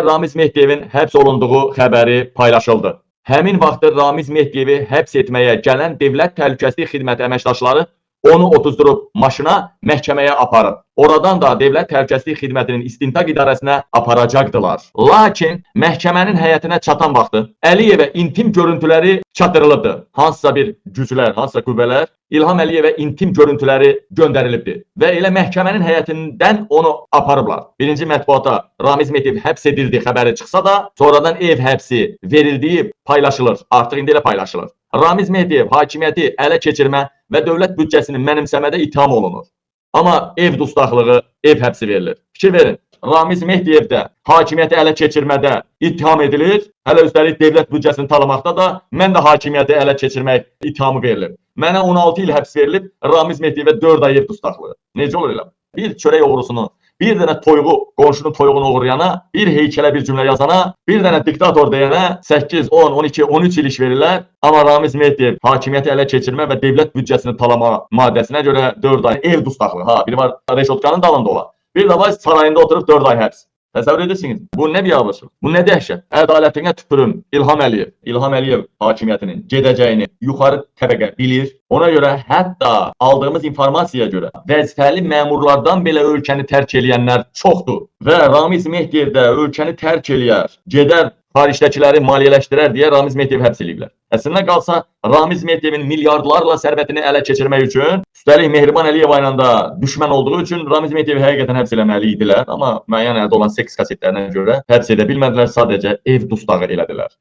Ramiz Mehdiyevin həbs olunduğu xəbəri paylaşıldı. Həmin vaxtda Ramiz Mehdiyevi həbs etməyə gələn Dövlət Təhlükəsizlik Xidməti əməkdaşları onu otuzdurub maşına məhkəməyə aparıb. Oradan da Dövlət Təhlükəsizlik Xidmətinin İstintaq İdarəsinə aparacaqdılar. Lakin məhkəmənin həyətinə çatan vaxtı Əliyevə intim görüntüləri çatdırılıbdı. Hansısa bir güclər, hansısa qüvvələr İlham Əliyevə intim görüntüləri göndərilibdi və elə məhkəmənin həyətindən onu aparıblar. Birinci mətbuata Ramiz Mehdiyev həbs edildi xəbəri çıxsa da, sonradan ev həbsi verildiyi paylaşılır. Artıq indi elə paylaşılır. Ramiz Mehdiyev hakimiyyəti ələ keçirmə və dövlət büdcəsini mənimsəmədə ittiham olunur. Amma ev dustaqlığı, ev həbsi verilir. Fikir verin, Ramiz Mehdiyev də hakimiyyəti ələ keçirmədə ittiham edilir, hələ üstəlik dövlət büdcəsini talamakta da mən də hakimiyyəti ələ keçirmək ittihamı verilir. Mənə 16 il həbs verilib, Ramiz Mehdiyevə 4 ay ev dustaqlığı. Necə olur elə? Bir çörək oğrusunu, bir dənə toyuğu, qonşunun toyuğunu uğrayana, bir heykələ bir cümlə yazana, bir dənə diktator deyənə 8, 10, 12, 13 il iş verirlər. Amma Ramiz Mehdiyev hakimiyyəti ələ keçirmə və dövlət büdcəsini talama maddəsinə görə 4 ay ev dustaqlığı. Ha, biri var Reşotkanın dalında olan. Bir də var sarayında oturub 4 ay həbs. Təsəvvür edirsiniz. Bu nə biabırçılıq? Bu nə dəhşət? Ədalətinə tüpürüm İlham Əliyev. İlham Əliyev hakimiyyətinin gedəcəyini yuxarı təbəqə bilir. Ona görə hətta aldığımız informasiyaya görə vəzifəli məmurlardan belə ölkəni tərk eləyənlər çoxdur. Və Ramiz Mehdiyev də ölkəni tərk eləyər, gedər xaricdəkiləri maliyyələşdirər deyə Ramiz Mehdiyev həbs eləyiblər. Əslində qalsa Ramiz Mehdiyevin milyardlarla sərvətini ələ keçirmək üçün, üstəlik Mehriban Əliyeva ilə da düşmən olduğu üçün Ramiz Mehdiyevi həqiqətən həbs eləməli idilər. Amma müəyyən əldə olan seks kasetlərinə görə həbs edə bilmədilər, sadəcə ev dustağı elədilər.